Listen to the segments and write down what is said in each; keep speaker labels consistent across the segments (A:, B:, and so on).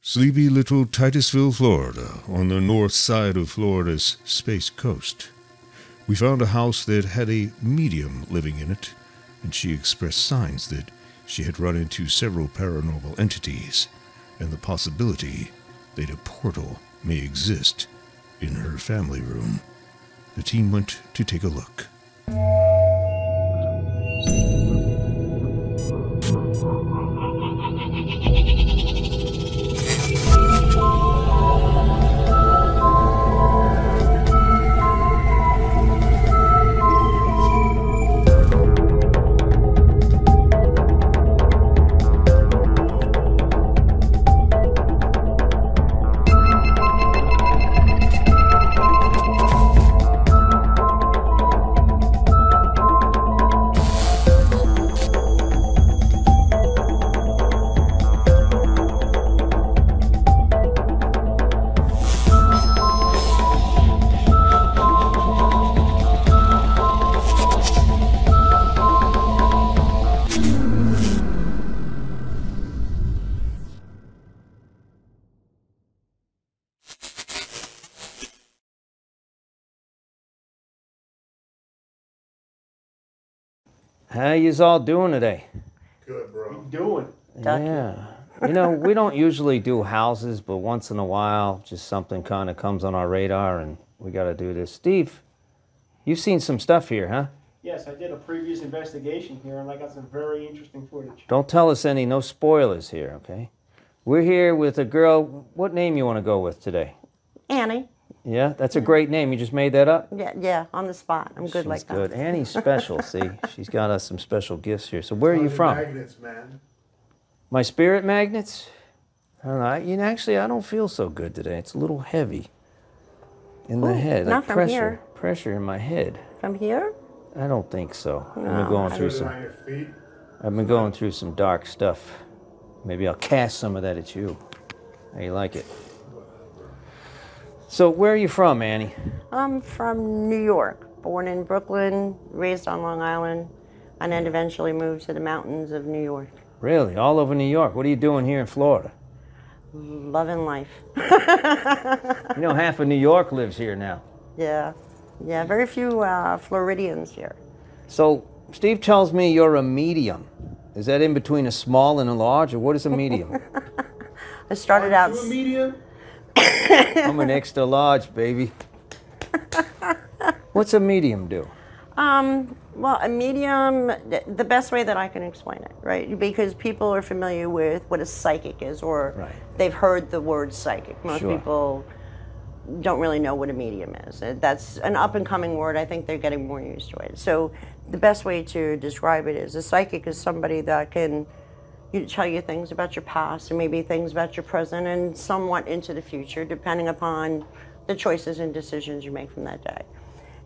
A: Sleepy little Titusville, Florida, on the north side of Florida's Space Coast. We found a house that had a medium living in it, and she expressed signs that she had run into several paranormal entities, and the possibility that a portal may exist in her family room. The team went to take a look.
B: How yous all doing today?
C: Good, bro.
D: What you doing?
B: Yeah. You know, we don't usually do houses, but once in a while, just something kind of comes on our radar and we got to do this. Steve, you've seen some stuff here, huh?
D: Yes, I did a previous investigation here and I got some very interesting footage.
B: Don't tell us no spoilers here, okay? We're here with a girl. What name you want to go with today?
E: Annie.
B: Yeah, that's a great name. You just made that up?
E: Yeah, on the spot. I'm good
B: She's
E: like that.
B: good. Annie's special, see? She's got us some special gifts here. So where are you from?
C: Magnets, man.
B: My spirit magnets? I don't know. You know, actually, I don't feel so good today. It's a little heavy in the head.
E: not
B: Like
E: from
B: pressure,
E: here.
B: pressure in my head.
E: From here?
B: I don't think so. I've
E: No,
B: been going
E: I
B: through
C: Put it
B: some.
C: on your feet.
B: I've been going through some dark stuff. Maybe I'll cast some of that at you. How you like it? So where are you from, Annie?
E: I'm from New York. Born in Brooklyn, raised on Long Island, and then eventually moved to the mountains of New York.
B: Really? All over New York. What are you doing here in Florida?
E: Loving life.
B: You know, half of New York lives here now.
E: Yeah, very few Floridians here.
B: So Steve tells me you're a medium. Is that in between a small and a large, or what is a medium?
E: I started out...
C: You a medium?
B: I'm an extra large, baby. What's a medium do?
E: Well, a medium, the best way that I can explain it, right? Because people are familiar with what a psychic is, or
B: Right.
E: they've heard the word psychic. Most
B: Sure.
E: people don't really know what a medium is. That's an up-and-coming word. I think they're getting more used to it. So the best way to describe it is a psychic is somebody that can tell you things about your past and maybe things about your present and somewhat into the future, depending upon the choices and decisions you make from that day.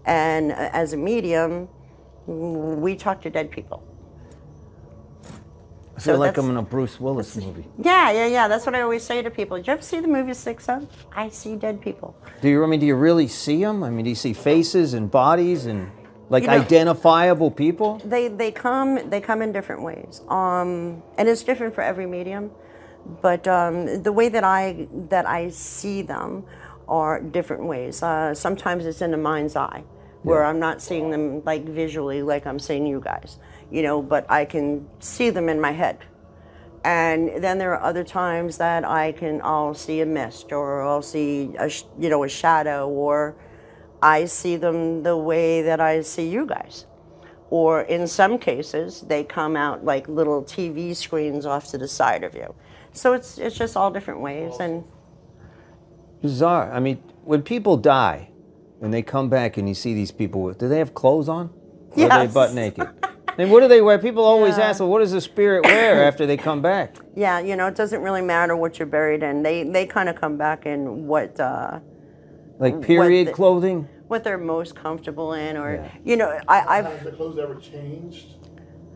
E: And as a medium, we talk to dead people.
B: I feel like
E: that's-
B: I'm in a Bruce Willis movie.
E: Yeah. That's what I always say to people. Did you ever see the movie Sixth Sense? I see dead people.
B: Do you really see them? I mean, do you see faces and bodies and like
E: You know-
B: identifiable people?
E: They come in different ways, and it's different for every medium. But the way that I see them are different ways. Sometimes it's in the mind's eye, where I'm not seeing them like visually, like I'm seeing you guys, but I can see them in my head. And then there are other times that I'll see a mist, or I'll see a shadow, or I see them the way that I see you guys. Or in some cases, they come out like little TV screens off to the side of you. So it's just all different ways. And
B: Bizarre. I mean, when people die and they come back and you see these people, do they have clothes on? Or are they
E: Yes.
B: butt naked? And what do they wear? People always
E: Yeah.
B: ask, well, what does the spirit wear after they come back?
E: yeah, it doesn't really matter what you're buried in. They kind of come back in what
B: Like period
E: the-
B: clothing?
E: what they're most comfortable in, or
B: Yeah.
C: Have the clothes ever changed?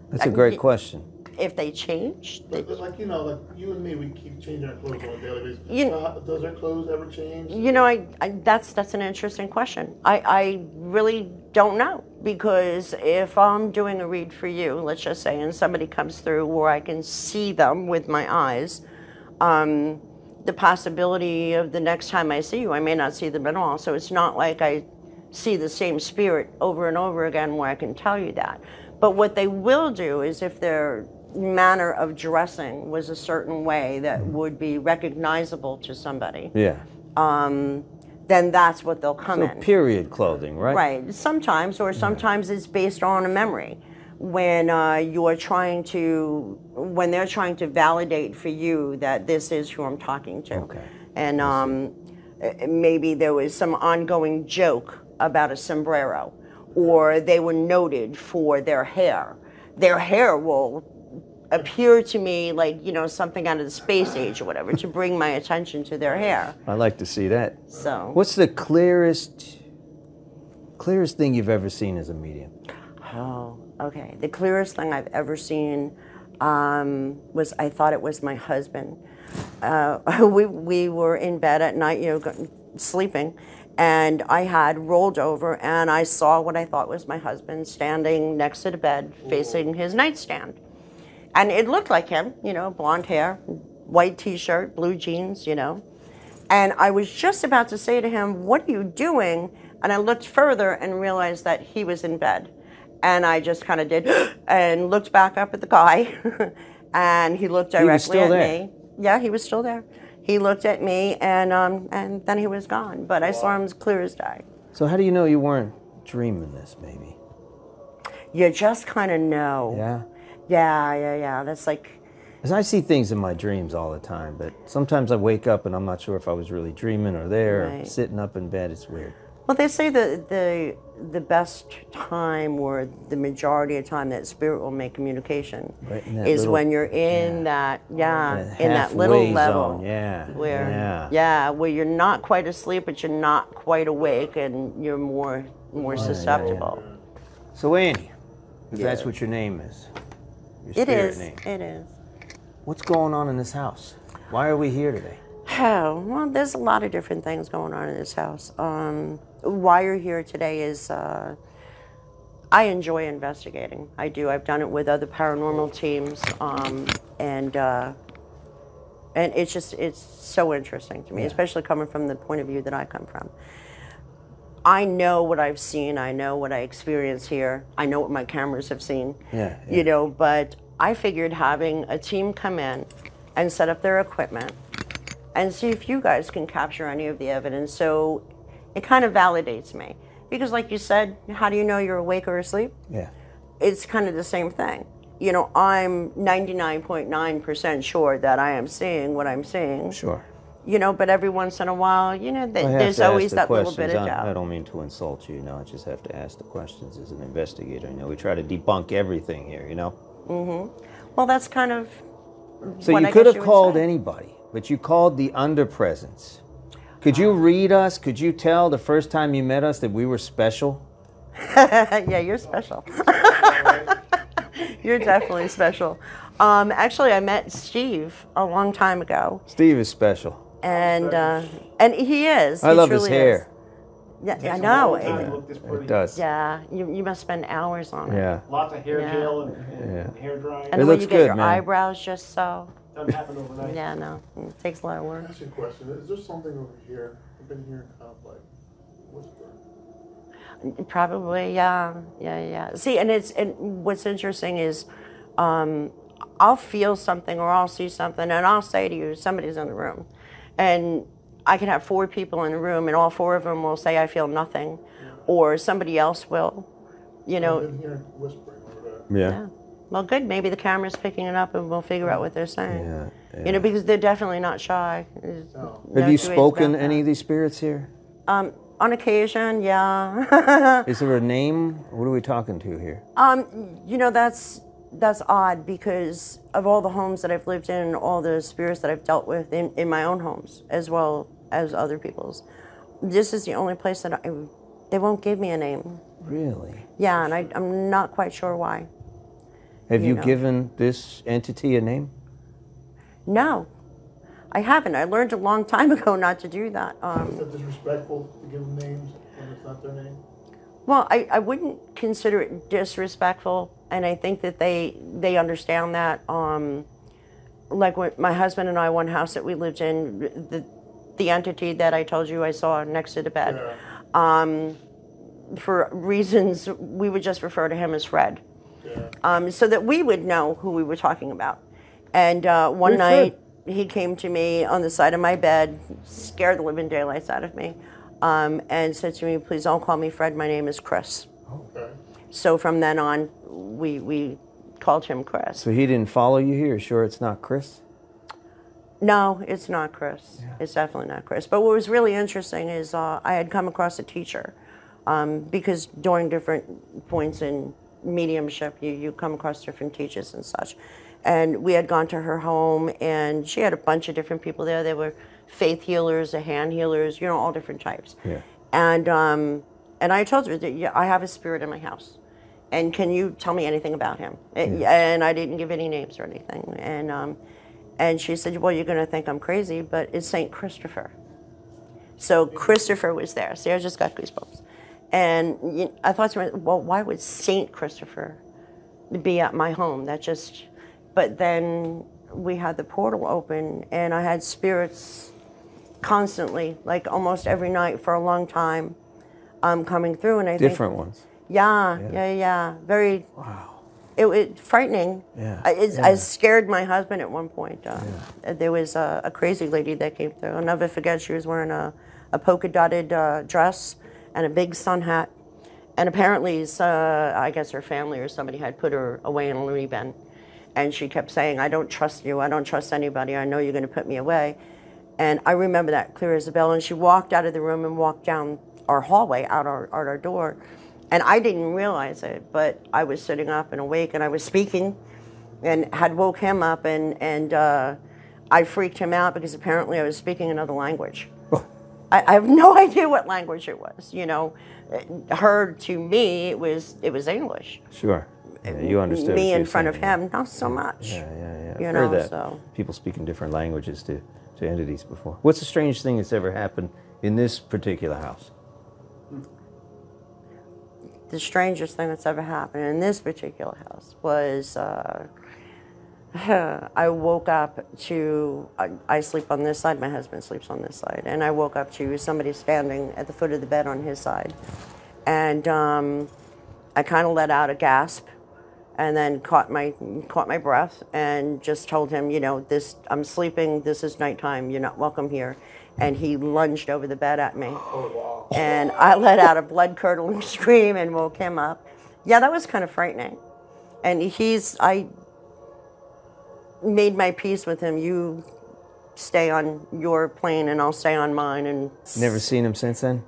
B: That's a great question.
E: if they change,
C: Like you and me, we keep changing our clothes on a daily basis.
E: You-
C: Does our clothes ever change?
E: that's an interesting question. I really don't know, because if I'm doing a read for you, let's just say, and somebody comes through where I can see them with my eyes, the possibility of the next time I see you, I may not see them at all. So it's not like I see the same spirit over and over again where I can tell you that. But what they will do is if their manner of dressing was a certain way that would be recognizable to somebody,
B: Yeah.
E: then that's what they'll come
B: So
E: in.
B: period clothing, right?
E: Right. Sometimes, or sometimes it's based on a memory. When they're trying to validate for you that this is who I'm talking to.
B: Okay.
E: And maybe there was some ongoing joke about a sombrero, or they were noted for their hair. Their hair will appear to me like, something out of the space age or whatever, to bring my attention to their hair.
B: I like to see that.
E: So.
B: What's the clearest thing you've ever seen as a medium?
E: Oh, okay. The clearest thing I've ever seen was, I thought it was my husband. We were in bed at night, sleeping, and I had rolled over and I saw what I thought was my husband standing next to the bed facing his nightstand. And it looked like him, blonde hair, white t-shirt, blue jeans, And I was just about to say to him, "What are you doing?" And I looked further and realized that he was in bed. And I just kind of did, and looked back up at the guy, and he looked directly at me. Yeah, he was still there. He looked at me, and then he was gone. But I saw him as clear as day.
B: So how do you know you weren't dreaming this, maybe?
E: You just kind of know.
B: Yeah?
E: Yeah. That's like...
B: Because I see things in my dreams all the time, but sometimes I wake up and I'm not sure if I was really dreaming or there, or sitting up in bed. It's weird.
E: Well, they say that the best time, or the majority of time that spirit will make communication, is when you're in that little level, where you're not quite asleep, but you're not quite awake, and you're more susceptible.
B: So Annie, because that's what your name is. Your spirit name.
E: It is.
B: What's going on in this house? Why are we here today?
E: Oh, well, there's a lot of different things going on in this house. Why you're here today is I enjoy investigating. I do. I've done it with other paranormal teams, and it's so interesting to me, especially coming from the point of view that I come from. I know what I've seen. I know what I experience here. I know what my cameras have seen. But I figured having a team come in and set up their equipment and see if you guys can capture any of the evidence. So it kind of validates me. Because like you said, how do you know you're awake or asleep?
B: Yeah.
E: It's kind of the same thing. I'm 99.9% sure that I am seeing what I'm seeing.
B: Sure.
E: But every once in a while, there's always that little bit of doubt.
B: I don't mean to insult you, I just have to ask the questions as an investigator. We try to debunk everything here,
E: Mm-hmm. Well, that's kind of
B: So you could have called anybody, but you called the Underpresence. Could you read us? Could you tell the first time you met us that we were special?
E: Yeah, you're special. You're definitely special. Actually, I met Steve a long time ago.
B: Steve is special.
E: And he is.
B: I love his hair.
E: Yeah, I know.
B: It does.
E: Yeah, you must spend hours on it.
B: Yeah.
D: Lots of hair gel and hair drying.
E: And the way you get your eyebrows just so.
D: Doesn't happen overnight.
E: Yeah, no. It takes a lot of work.
C: That's a question. Is there something over here? I've been hearing kind of like whisper.
E: Probably, yeah. See, and what's interesting is I'll feel something or I'll see something and I'll say to you, somebody's in the room. And I can have 4 people in the room and all 4 of them will say, I feel nothing. Or somebody else will,
C: I've been hearing whispering over that.
B: Yeah.
E: Well, good. Maybe the camera's picking it up and we'll figure out what they're saying.
B: Yeah.
E: Because they're definitely not shy.
B: Have you spoken any of these spirits here?
E: On occasion, yeah.
B: Is there a name? What are we talking to here?
E: That's odd because of all the homes that I've lived in and all the spirits that I've dealt with in my own homes as well as other people's. This is the only place that they won't give me a name.
B: Really?
E: Yeah, and I'm not quite sure why.
B: Have you given this entity a name?
E: No, I haven't. I learned a long time ago not to do that.
C: Is that disrespectful to give them names when it's not their name?
E: Well, I wouldn't consider it disrespectful, and I think that they understand that. like when my husband and I, one house that we lived in, the entity that I told you I saw next to the bed, for reasons, we would just refer to him as Fred. So that we would know who we were talking about. And one night, he came to me on the side of my bed, scared the living daylights out of me, and said to me, please don't call me Fred, my name is Chris.
C: Okay.
E: So from then on, we called him Chris.
B: So he didn't follow you here? Sure it's not Chris?
E: No, it's not Chris. Yeah. It's definitely not Chris. But what was really interesting is I had come across a teacher, because during different points in mediumship, you come across different teachers and such. And we had gone to her home, and she had a bunch of different people there. There were faith healers, the hand healers, all different types. Yeah. And I told her that, yeah, I have a spirit in my house. And can you tell me anything about him? And I didn't give any names or anything. And she said, well, you're going to think I'm crazy, but it's St. Christopher. So Christopher was there. See, I just got goosebumps. And I thought to myself, well, why would St. Christopher be at my home? But then we had the portal open, and I had spirits constantly, like almost every night for a long time, coming through. And I think
B: different ones.
E: Yeah. Very.
B: Wow.
E: It frightening.
B: Yeah.
E: I scared my husband at one point. There was a crazy lady that came through. I'll never forget. She was wearing a polka dotted dress and a big sun hat. And apparently, I guess her family or somebody had put her away in a loony bin. And she kept saying, I don't trust you. I don't trust anybody. I know you're going to put me away. And I remember that clear as a bell. And she walked out of the room and walked down our hallway out our door. And I didn't realize it, but I was sitting up and awake, and I was speaking and had woke him up, and I freaked him out because apparently I was speaking another language. I have no idea what language it was. Her, to me, it was English.
B: Sure. Yeah, you understood.
E: Me in front of him, not so much.
B: Yeah. I've heard that.
E: So.
B: People speak in different languages to entities before. What's the strangest thing that's ever happened in this particular house?
E: The strangest thing that's ever happened in this particular house was I woke up to, I sleep on this side, my husband sleeps on this side, and I woke up to somebody standing at the foot of the bed on his side. And I kind of let out a gasp and then caught my breath and just told him, I'm sleeping, this is nighttime, you're not welcome here. And he lunged over the bed at me. Oh, wow. And I let out a blood-curdling scream and woke him up. Yeah, that was kind of frightening. And I made my peace with him. You stay on your plane and I'll stay on mine. And
B: never seen him since then?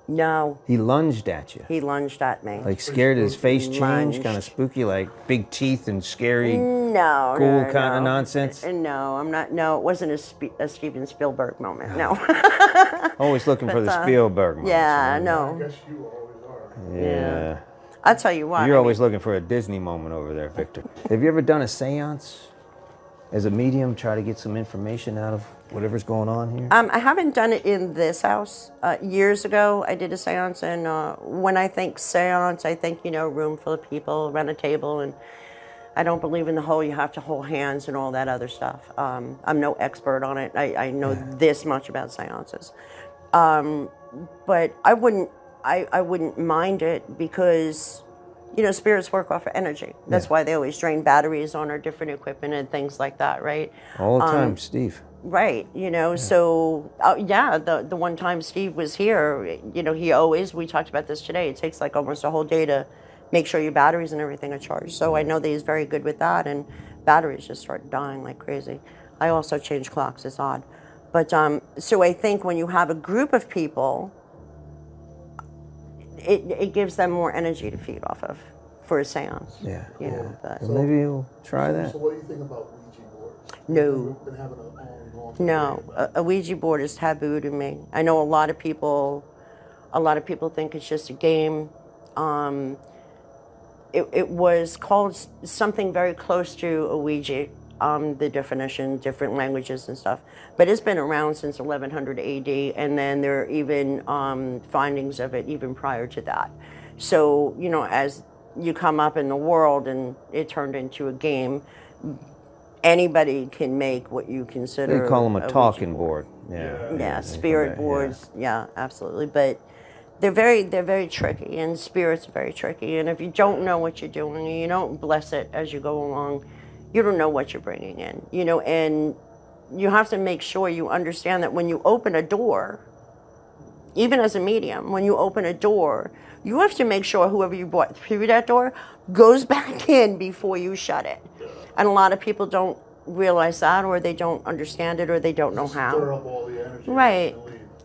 E: No.
B: He lunged at you?
E: He lunged at me.
B: Like scared, his face changed, kind of spooky, like big teeth and scary, cool kind of nonsense?
E: No, I'm not. No, it wasn't a Steven Spielberg moment, no.
B: Always looking for the Spielberg moment.
E: Yeah, no.
C: I guess you always are.
B: Yeah.
E: I'll tell you what.
B: You're always looking for a Disney moment over there, Victor. Have you ever done a seance as a medium, try to get some information out of whatever's going on here?
E: I haven't done it in this house. Years ago, I did a seance, and when I think seance, I think, room full of people around a table, and I don't believe in the whole you have to hold hands and all that other stuff. I'm no expert on it. I know this much about seances. But I wouldn't mind it because, spirits work off of energy. That's why they always drain batteries on our different equipment and things like that, right?
B: All the time, Steve.
E: Right, so, the one time Steve was here, we talked about this today, it takes like almost a whole day to make sure your batteries and everything are charged. So I know that he's very good with that, and batteries just start dying like crazy. I also change clocks, it's odd. But, so I think when you have a group of people, it gives them more energy to feed off of for a seance.
B: Yeah.
E: So
B: maybe you'll try that.
C: So what do you think about Ouija boards?
E: No.
C: Been having a
E: No, a Ouija board is taboo to me. I know a lot of people think it's just a game. It was called something very close to a Ouija, the definition, different languages and stuff. But it's been around since 1100 AD, and then there are even findings of it even prior to that. So, as you come up in the world and it turned into a game, anybody can make what you consider.
B: They call them a
E: Ouija
B: talking board. Yeah.
E: Yeah, spirit boards. Yeah, absolutely. But they're very tricky, and spirits are very tricky. And if you don't know what you're doing, and you don't bless it as you go along, you don't know what you're bringing in. You know, and you have to make sure you understand that when you open a door, even as a medium, when you open a door, you have to make sure whoever you brought through that door goes back in before you shut it. And a lot of people don't realize that, or they don't understand it, or they don't know how.
C: Stir up all the energy.
E: Right.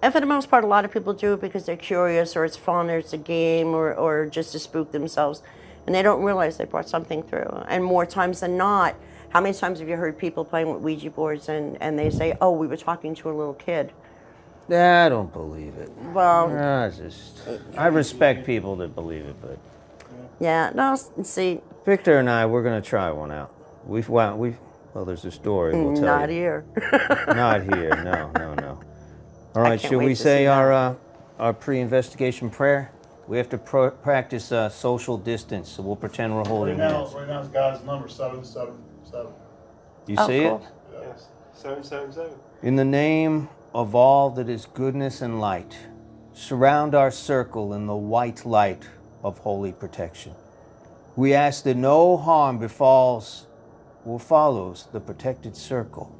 E: And for the most part, a lot of people do it because they're curious, or it's fun, or it's a game, or just to spook themselves. And they don't realize they brought something through. And more times than not, how many times have you heard people playing with Ouija boards and they say, oh, we were talking to a little kid?
B: I don't believe it.
E: Well,
B: I respect people that believe it, but
E: yeah, no, see,
B: Victor and I, we're going to try one out. Well, there's a story. We'll tell
E: not
B: you.
E: here.
B: Not here. No. All right,
E: can't
B: should
E: wait
B: we
E: to
B: say
E: see
B: our pre-investigation prayer? We have to practice social distance, so we'll pretend we're holding hands.
C: Right now, it's God's number 777.
B: You
E: Oh,
B: see
E: cool.
B: it?
D: Yes, 777.
B: In the name of all that is goodness and light, surround our circle in the white light of holy protection. We ask that no harm befalls or follows the protected circle,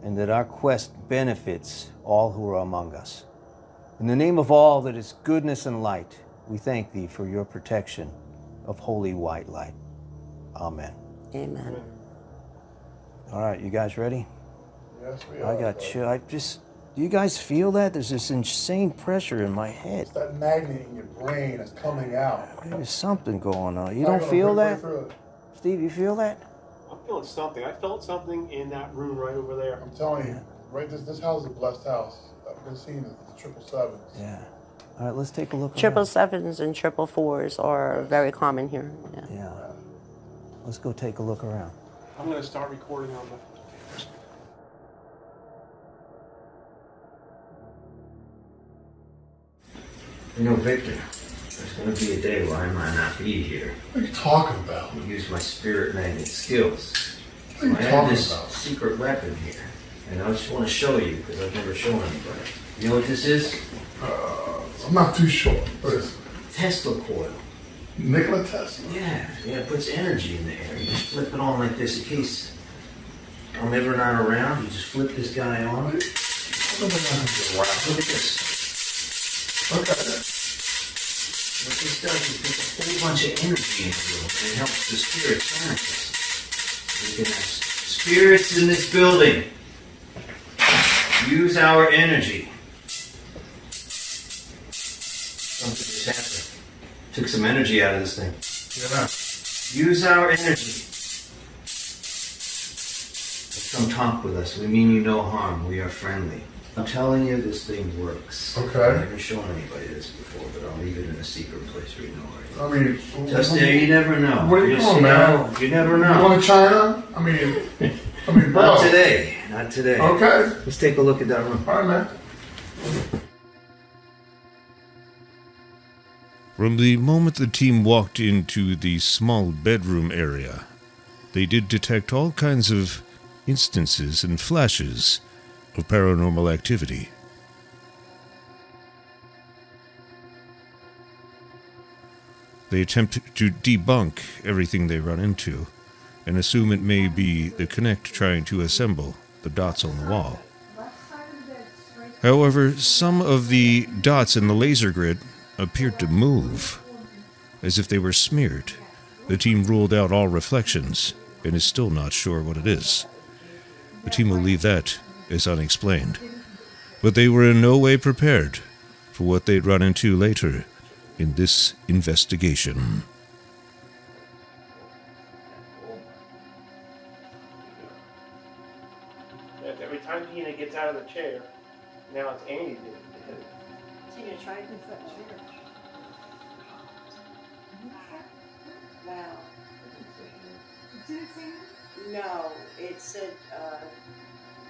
B: and that our quest benefits all who are among us. In the name of all that is goodness and light, we thank thee for your protection of holy white light. Amen.
E: Amen.
B: All right, you guys ready?
C: Yes, we
B: I
C: are.
B: got chill. Do you guys feel that? There's this insane pressure in my head.
C: It's that magnet in your brain that's coming out.
B: There's something going on. You
C: Not
B: don't
C: gonna
B: feel
C: break
B: that?
C: through it.
B: Steve, you feel that?
D: I'm feeling something. I felt something in that room right over there.
C: I'm telling you, right? This house is a blessed house. I've been seeing the 777s.
B: Yeah. All right, let's take a look.
E: Triple
B: around.
E: sevens and triple fours are very common here. Yeah.
B: Yeah. Let's go take a look around.
D: I'm going to start recording on the...
B: You know, Victor, there's going to be a day where I might not be here.
C: What are you talking about?
B: I use my spirit magnet skills.
C: What are you
B: I have
C: talking
B: this
C: about?
B: secret weapon here, and I just want to show you because I've never shown anybody. You know what this is?
C: I'm not too sure. What is it?
B: Tesla coil.
C: Nikola Tesla?
B: Yeah, it puts energy in the air. You just flip it on like this in case I'm ever not around. You just flip this guy on. Look at this.
C: Okay.
B: What this does is puts a whole bunch of energy into the room, and it helps the spirits manifest. We can have spirits in this building. Use our energy. Something just happened. Took some energy out of this thing.
C: Yeah.
B: Use our energy. Come talk with us. We mean you no harm. We are friendly. I'm telling you, this thing works.
C: Okay.
B: I've never shown anybody this before, but I'll leave it in a secret place where you know where it is.
C: I mean,
B: Just there, you never know.
C: Where you
B: Just,
C: going, man?
B: You never
C: You
B: know.
C: going to China? I mean, bro.
B: Not today. Not today.
C: Okay.
B: Let's take a look at that room.
C: All right, man.
A: From the moment the team walked into the small bedroom area, they did detect all kinds of instances and flashes of paranormal activity. They attempt to debunk everything they run into and assume it may be the Kinect trying to assemble the dots on the wall. However, some of the dots in the laser grid appeared to move, as if they were smeared. The team ruled out all reflections and is still not sure what it is. The team will leave that as unexplained. But they were in no way prepared for what they'd run into later in this investigation.
D: Every time Tina gets out of the chair, now it's Andy doing it.
E: Tina, try this chair. Wow. No, it said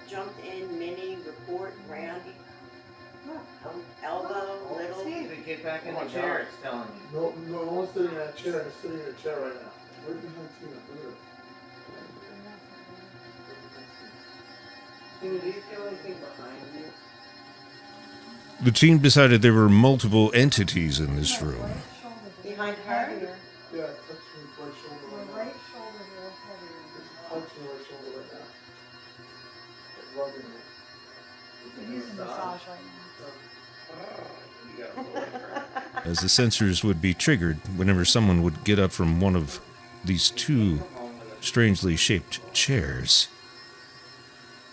E: jumped in, mini, report, round, elbow, little.
B: Get back
D: in the chair,
B: it's telling you.
C: No one's sitting in that chair. I'm sitting in the chair right now. Where behind Tina? Look at
A: The team decided there were multiple entities in this room.
E: Behind her?
C: Yeah, touch me right shoulder right now. Touch me right shoulder right now. Like rubbing it.
F: We're using massage right now.
A: As the sensors would be triggered whenever someone would get up from one of these two strangely shaped chairs.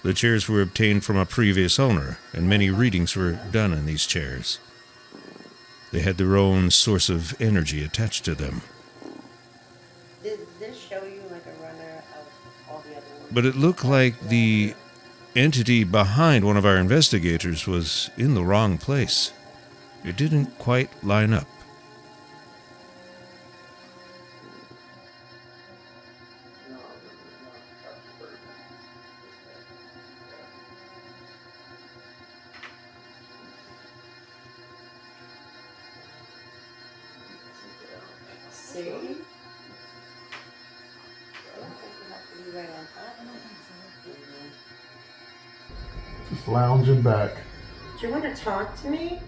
A: The chairs were obtained from a previous owner, and many readings were done in these chairs. They had their own source of energy attached to them.
E: Did this show you like a runner of all the other ones?
A: But it looked like the entity behind one of our investigators was in the wrong place. It didn't quite line up.
E: See? I don't think you have to be right on top.
C: Just lounging back.
E: Do you want to talk to me?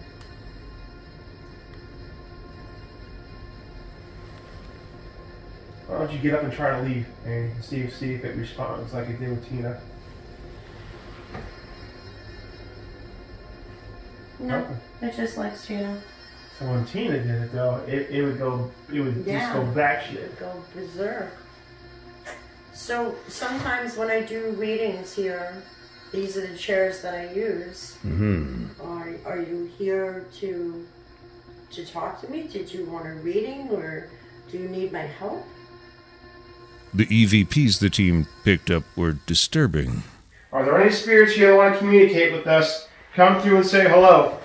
D: Why don't you get up and try to leave and see if it responds like it did with Tina?
E: No, it just likes Tina.
D: So when Tina did it though, it would just go batshit.
E: Go berserk. So sometimes when I do readings here, these are the chairs that I use.
A: Mm-hmm.
E: Are you here to talk to me? Did you want a reading, or do you need my help?
A: The EVPs the team picked up were disturbing.
D: Are there any spirits here that want to communicate with us? Come through and say hello.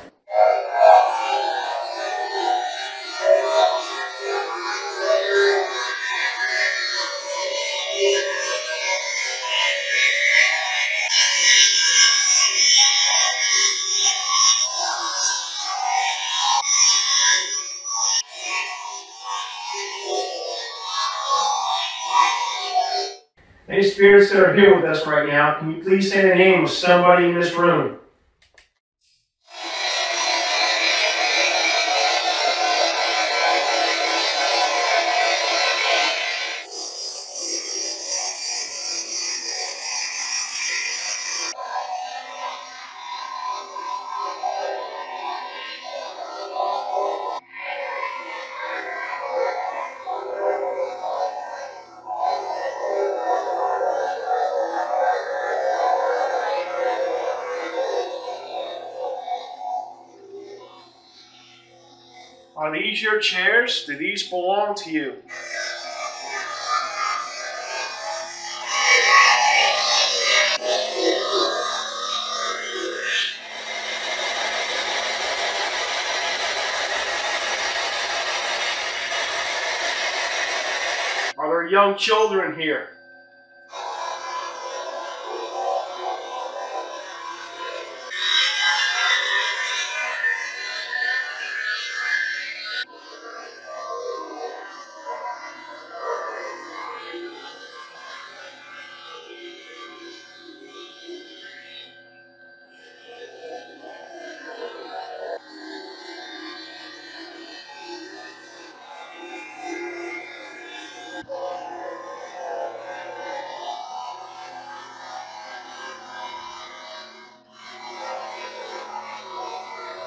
D: Any spirits that are here with us right now, can you please say the name of somebody in this room? Are these your chairs? Do these belong to you? Are there young children here?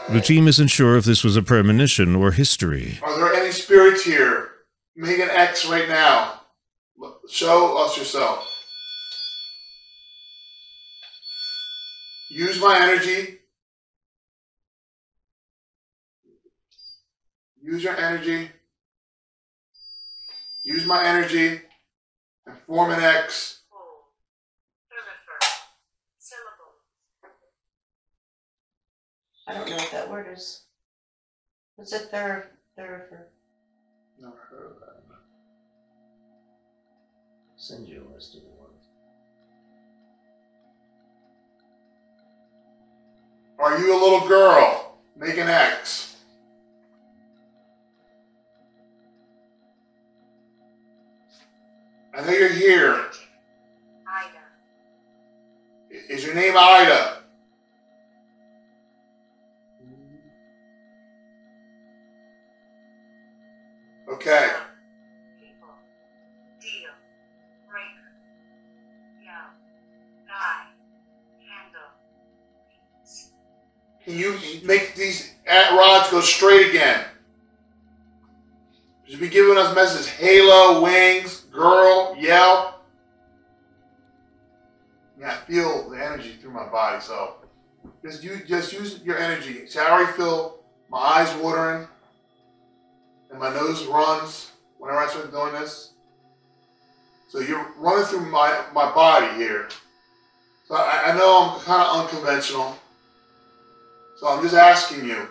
A: The team isn't sure if this was a premonition or history.
C: Are there any spirits here? Make an X right now. Show us yourself. Use my energy. Use your energy. Use my energy and form an X.
E: I don't know what that word is. What's a thurifer?
C: Never heard of that.
B: Send you a list of the ones.
C: Are you a little girl? Make an X. I know you're here.
G: Is your name Ida? Okay.
H: People, deal, breaker, yell, die, handle, beats.
G: Can you make these rods go straight again? You should be giving us messages. Halo, wings, girl, yell. Yeah, I feel the energy through my body, so just use your energy. See, I already feel my eyes watering and my nose runs whenever I start doing this. So you're running through my body here. So I know I'm kind of unconventional. So I'm just asking you,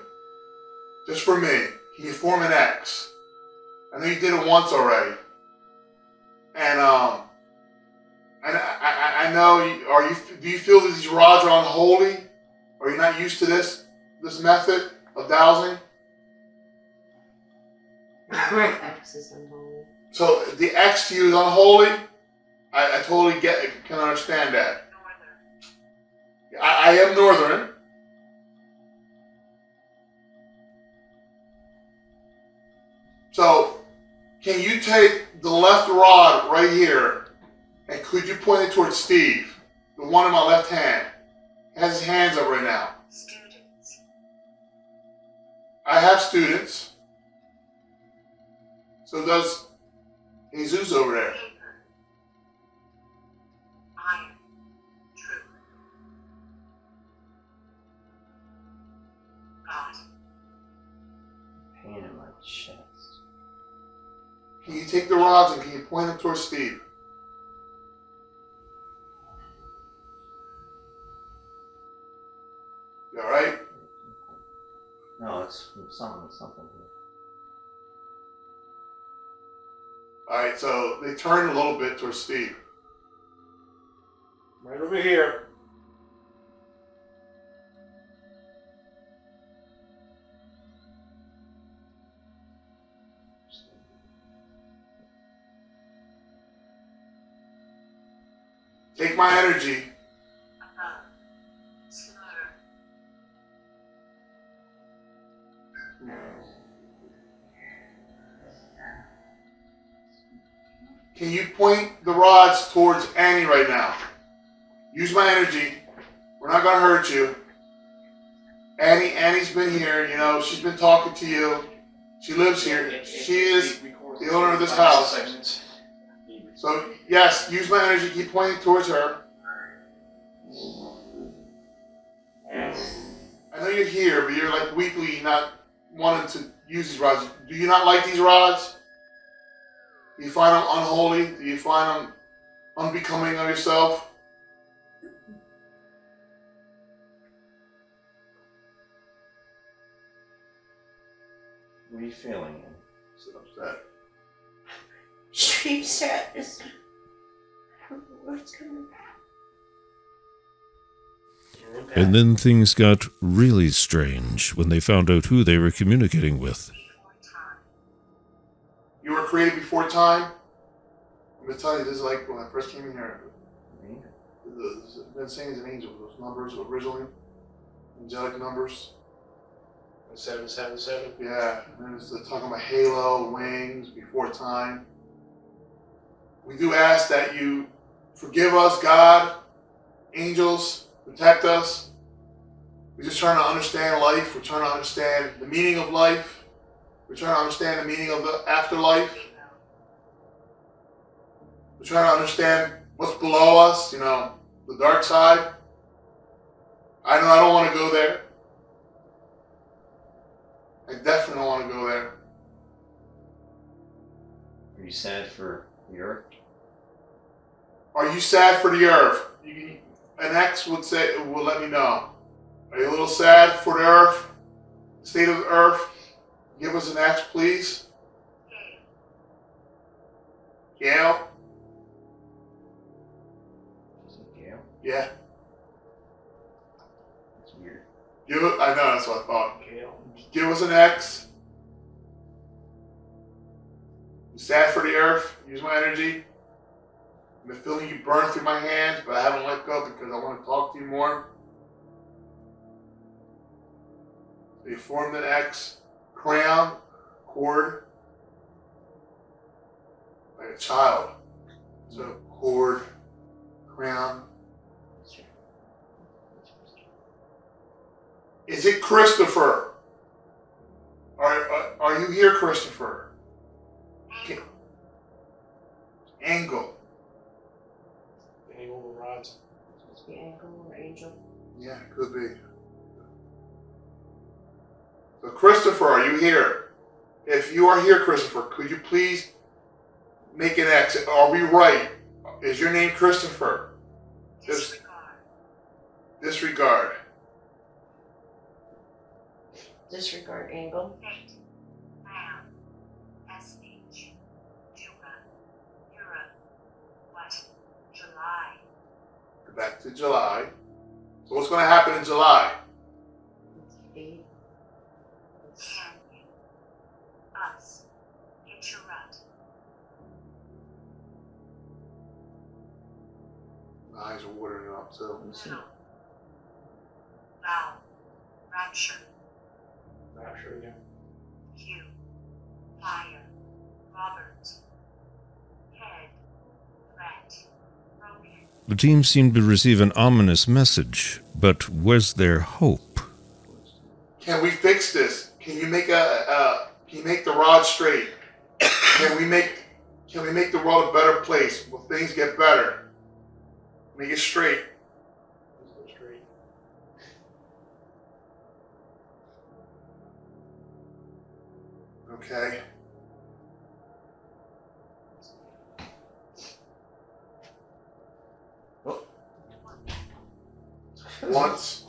G: just for me, can you form an X? I know you did it once already. And I know, do you feel that these rods are unholy? Are you not used to this method of dowsing?
E: X is unholy.
G: So the X to you is unholy? I totally can understand that. I am Northern. So can you take the left rod right here and could you point it towards Steve, the one in my left hand? He has his hands up right now.
H: Students.
G: I have students. So does Jesus over there.
H: Paper. Iron. Truth. God.
B: Pain in my chest.
G: Can you take the rods and can you point them towards Steve? You all right?
B: No, it's something here.
G: All right, so they turn a little bit towards Steve.
D: Right over here.
G: Take my energy.
H: Above. Slur.
G: Can you point the rods towards Annie right now? Use my energy. We're not gonna hurt you. Annie's been here, you know, she's been talking to you. She lives here. She is the owner of this house. So yes, use my energy, keep pointing towards her. I know you're here, but you're like weakly not wanting to use these rods. Do you not like these rods? Do you find them unholy? Do you find them unbecoming of yourself?
B: What are you feeling?
G: So upset.
E: Extreme sadness. I don't know what's coming back.
A: And then things got really strange when they found out who they were communicating with.
G: You were created before time? I'm going to tell you, this is like when I first came in here. I've been saying as an angel, those numbers originally, angelic numbers.
D: 777.
G: Yeah, and it's talking about halo, wings, before time. We do ask that you forgive us, God, angels, protect us. We're just trying to understand life. We're trying to understand the meaning of life. We're trying to understand the meaning of the afterlife. We're trying to understand what's below us, you know, the dark side. I know I don't want to go there. I definitely don't want to go there.
B: Are you sad for the earth?
G: Are you sad for the earth? An X would let me know. Are you a little sad for the earth? The state of the earth? Give us an X, please. Gail?
B: Is it Gail?
G: Yeah.
B: That's weird.
G: I know, that's what I thought.
D: Gail.
G: Give us an X. You sad for the earth? Use my energy. I'm feeling you burn through my hands, but I haven't let go because I want to talk to you more. So you formed an X, crown, cord, like a child. So cord, crown. Is it Christopher? Are you here, Christopher?
H: Angle.
G: Angle.
D: Angle the rods.
E: The angle or angel.
G: Yeah, it could be. So Christopher, are you here? If you are here, Christopher, could you please make an X? Are we right? Is your name Christopher?
H: Disregard.
G: Disregard.
E: Disregard angle.
H: Fate. Ram. SH. Jura. Europe. What? July.
G: Go back to July. So what's going to happen in July?
E: Eight.
H: Can you? Us. Hit your rut.
G: My eyes are watering up, so.
H: Little. Vow. Rapture.
D: Rapture again.
H: Hugh. Fire. Robert. Head. Threat. Broken.
A: The team seemed to receive an ominous message, but was there hope?
G: Can we fix this? Can you make can you make the rod straight? Can we make the world a better place? Will things get better? Make it straight.
D: Let's go straight.
G: Okay. Once.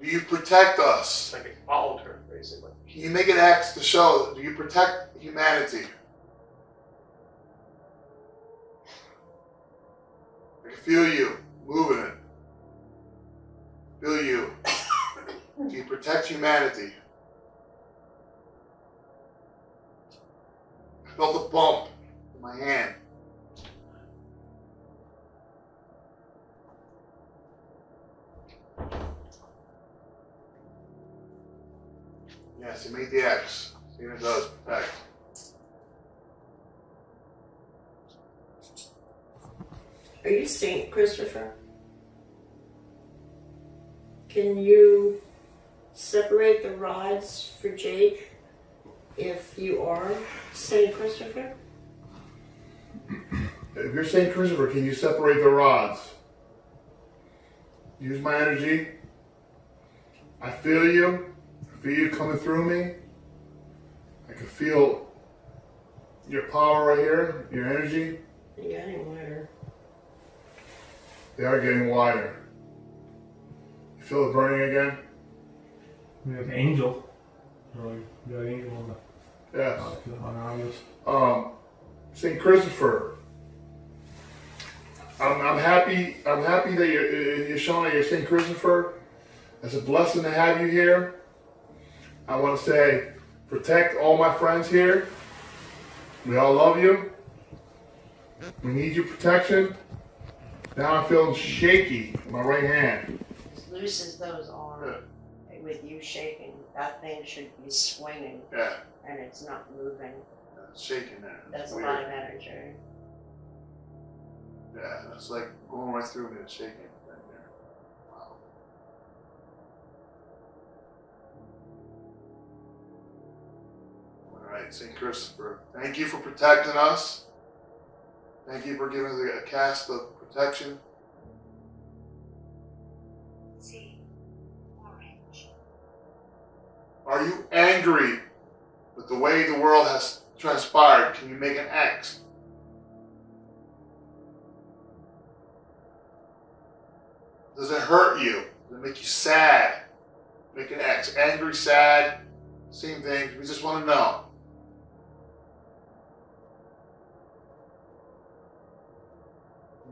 G: Do you protect us?
D: It's like an altar, basically.
G: Can you make an X to show? Do you protect humanity? I can feel you moving it. Feel you. Do you protect humanity? I felt a bump in my hand. Yes, you made the X. See what it does. Protect.
E: Are you Saint Christopher? Can you separate the rods for Jake if you are Saint Christopher?
G: If you're St. Christopher, can you separate the rods? Use my energy. I feel you. I feel you coming through me. I can feel your power right here, your energy.
E: You're getting wider.
G: They are getting wider. You feel it burning again?
D: We have angel. Really, we got angel on the
G: Yes.
D: on
G: St. Christopher. I'm happy that you're showing that you're St. Christopher. It's a blessing to have you here. I want to say, protect all my friends here. We all love you. We need your protection. Now I'm feeling shaky in my right hand.
E: As loose as those are, with you shaking, that thing should be swinging,
G: Yeah,
E: and it's not moving.
G: it's shaking there.
E: That's
G: It's
E: a
G: weird.
E: lot of energy.
G: Yeah, it's like going right through me and shaking. Right there. Wow. All right, St. Christopher, thank you for protecting us. Thank you for giving us a cast of protection.
H: C. Orange.
G: Are you angry with the way the world has transpired? Can you make an X? Does it hurt you? Does it make you sad? Make an X. Angry, sad, same thing. We just want to know.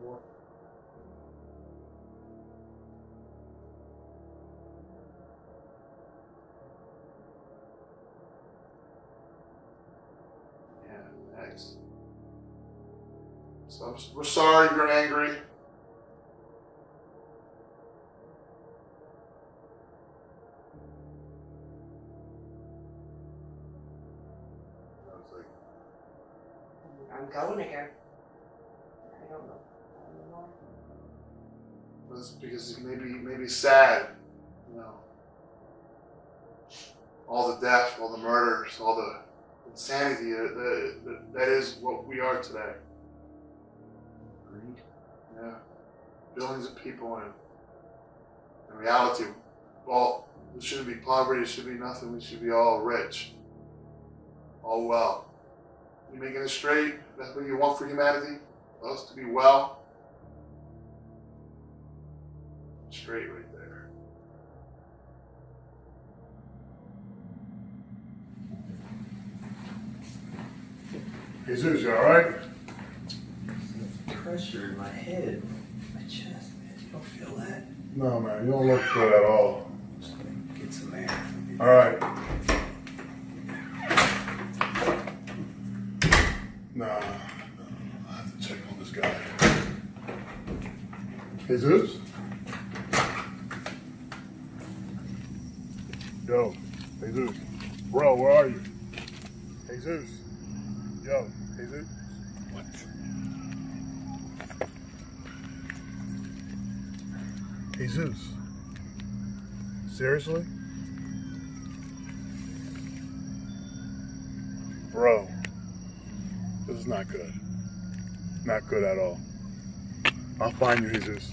D: more.
G: So we're sorry you're angry.
C: I'm going again. I don't know.
G: It's because maybe sad, you know. All the death, all the murders, all the insanity that is what we are today.
B: Agreed.
G: Yeah. Billions of people in reality, well, there shouldn't be poverty, there should be nothing, we should be all rich. All well. You making it straight, that's what you want for humanity? For us to be well. Straight right there.
I: Jesus, you alright?
B: Pressure in my head, my chest, man. You don't feel that?
I: No, man, you don't look good at all.
B: Just gonna get some air.
I: Alright. Nah, I have to check on this guy. Jesus? Yo, Jesus. Bro, where are you? Jesus. Yo, Jesus. What? Jesus. Seriously? Bro, this is not good. Not good at all. I'll find you, Jesus.